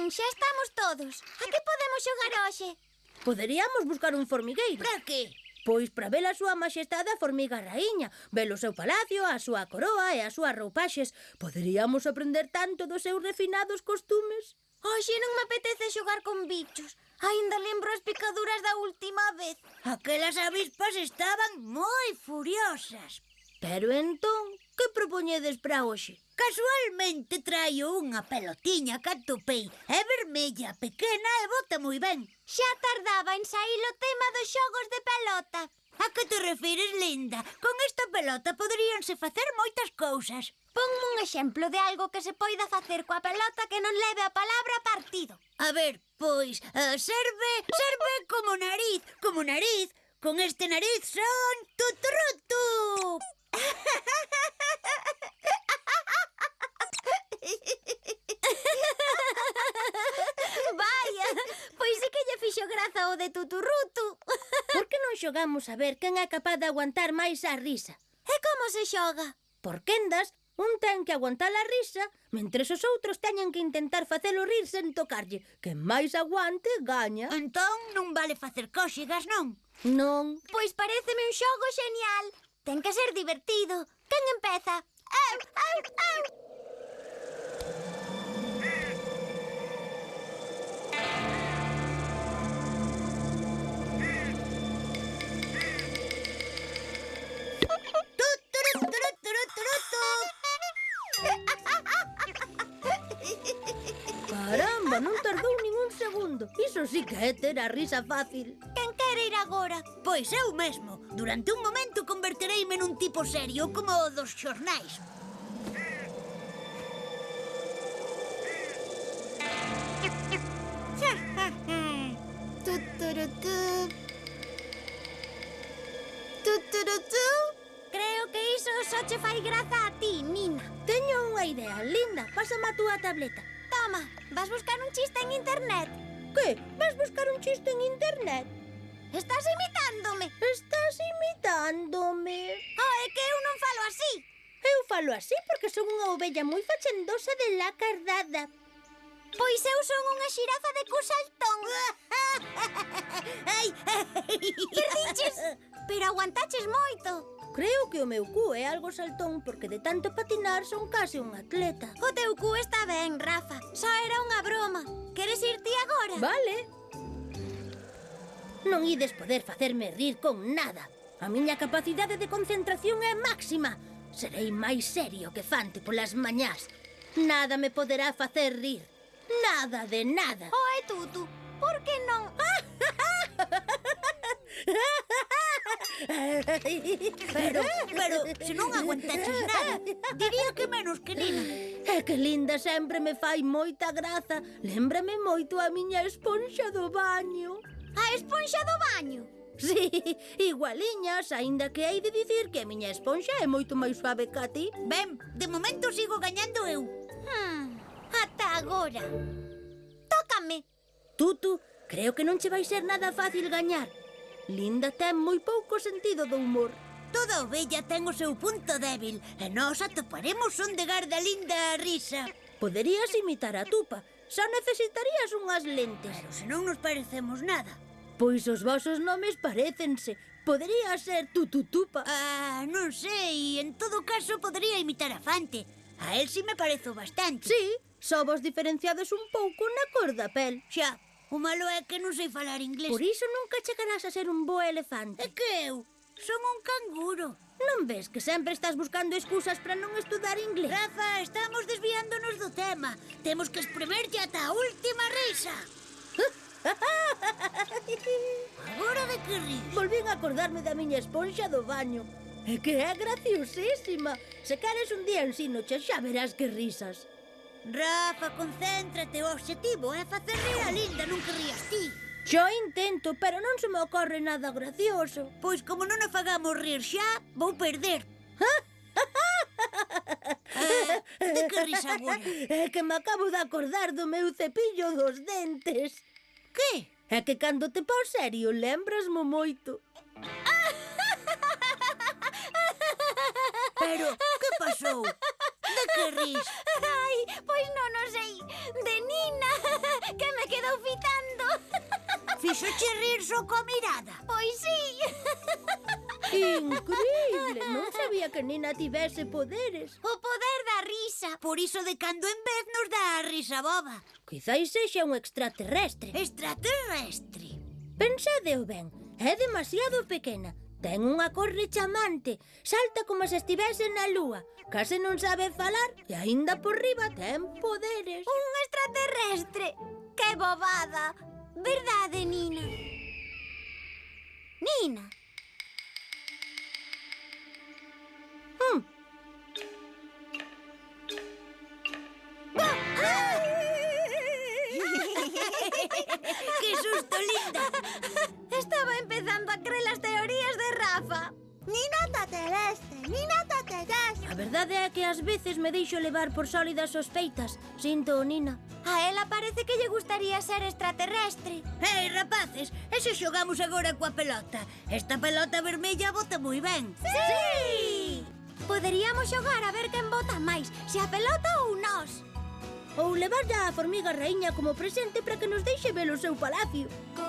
Ben, xa estamos todos. A que podemos xogar hoxe? Poderíamos buscar un formigueiro. Para que? Pois para ver a súa maxestade a formiga raíña, ver o seu palacio, a súa coroa e as súas roupaxes. Poderíamos aprender tanto dos seus refinados costumes. Hoxe non me apetece xogar con bichos. Ainda lembro as picaduras da última vez. Aquelas avispas estaban moi furiosas. Pero entón, que propoñedes para hoxe? Casualmente traio unha pelotiña que atopei. É vermella, pequena e bota moi ben. Xa tardaba en sair o tema dos xogos de pelota. A que te refires, Linda? Con esta pelota poderíanse facer moitas cousas. Ponme un exemplo de algo que se poida facer coa pelota que non leve a palabra partido. A ver, pois, serve como nariz, como nariz. Con este nariz son tuturrutu. Vaya, pois sí que lle fixo graza o de tuturrutu. Por que non xogamos a ver quen é capaz de aguantar máis a risa? E como se xoga? Por quendas, un ten que aguantar a risa, mentres os outros teñen que intentar facelo rir sen tocarlle. Quen máis aguante, gaña. Entón non vale facer cóxegas, non? Non. Pois paréceme un xogo xenial. Ten que ser divertido. Quen empeza? Eu, eu, eu. Caramba, non tardou nin un segundo. Iso sí que é ter a risa fácil. Quen quere ir agora? Pois eu mesmo. Durante un momento convertereime nun tipo serio como o dos xornais. Tuturutú. Tuturutú. Creo que iso só che fai graza a ti, Nina. Teño unha idea, Linda. Pásame a túa tableta. Toma, vas buscar un chiste en internet. Que? Vas buscar un chiste en internet? Estás imitándome. Estás imitándome. Oh, é que eu non falo así. Eu falo así porque son unha ovella moi fachendosa de la cardada. Pois eu son unha xirafa de cu saltón. Ai, Perdiches, pero aguantaches moito. Creo que o meu cu é algo saltón porque de tanto patinar son case un atleta. O teu cu está ben, Rafa. Só era unha broma. Queres ir ti agora? Vale. Non ides poder facerme rir con nada. A miña capacidade de concentración é máxima. Serei máis serio que Fante polas mañás. Nada me poderá facer rir. Nada de nada. Oe, Tutu, por que non? pero, se non aguantaches nada, diría que menos que Nina. É que Linda sempre me fai moita graza. Lémbrame moito a miña esponxa do baño. A esponxa do baño? Sí, igualiñas, aínda que hai de dicir que a miña esponxa é moito máis suave que a ti. Ben, de momento sigo gañando eu. Ata agora. Tócame. Tutu, creo que non che vai ser nada fácil gañar. Linda ten moi pouco sentido do humor. Toda ovella ten o seu punto débil e nós atoparemos onde garda Linda a risa. Poderías imitar a Tupa. Só necesitarías unhas lentes. Pero se non nos parecemos nada. Pois os vosos nomes parécense. Podería ser Tututupa. Non sei, en todo caso podería imitar a Fante. A él si me parezo bastante. Sí, só vos diferenciades un pouco na cor da pel. Xa, o malo é que non sei falar inglés. Por iso nunca chegarás a ser un bo elefante. É que eu son un canguro. Non ves que sempre estás buscando excusas para non estudar inglés? Rafa, estamos desviándonos do tema. Temos que espremerlle ata a última risa. Agora de que ríes? Volvín a acordarme da miña esponxa do baño. É que é graciosísima. Se queres un día ensinoche, xa verás que risas. Rafa, concéntrate. O obxectivo é facer rir a Linda, non que rías ti. Xo intento, pero non se me ocorre nada gracioso. Pois como non a fagamos rir xa, vou perder. De que risa agora? É que me acabo de acordar do meu cepillo dos dentes. Que? É que cando te pos serio, lembrasmo moito. Pero, que pasou? De que ris? Ai, pois non o sei. De Nina. estou fitando. Fixoche rir só coa mirada. Pois sí. Increíble! Non sabía que Nina tivese poderes. O poder da risa. Por iso de cando en vez nos dá a risa boba. Quizais sexa un extraterrestre. Extraterrestre. Pensadeo ben, é demasiado pequena. Ten unha cor rechamante, salta como se estivese na lúa, case non sabe falar e aínda por riba ten poderes. Un extraterrestre. Que bobada. Verdade, Nina? Nina. Que susto, linda. Estaba empezando a creer las teorías de Rafa. Nina extraterrestre, Nina extraterrestre. A verdade é que ás veces me deixo levar por sólidas sospeitas. Sinto, Nina. A ela parece que lle gustaría ser extraterrestre. Ei, rapaces, e se xogamos agora coa pelota? Esta pelota vermella bota moi ben. Sí! Poderíamos xogar a ver quen bota máis, se a pelota ou nós. Ou levar a formiga raíña como presente para que nos deixe ver o seu palacio. Co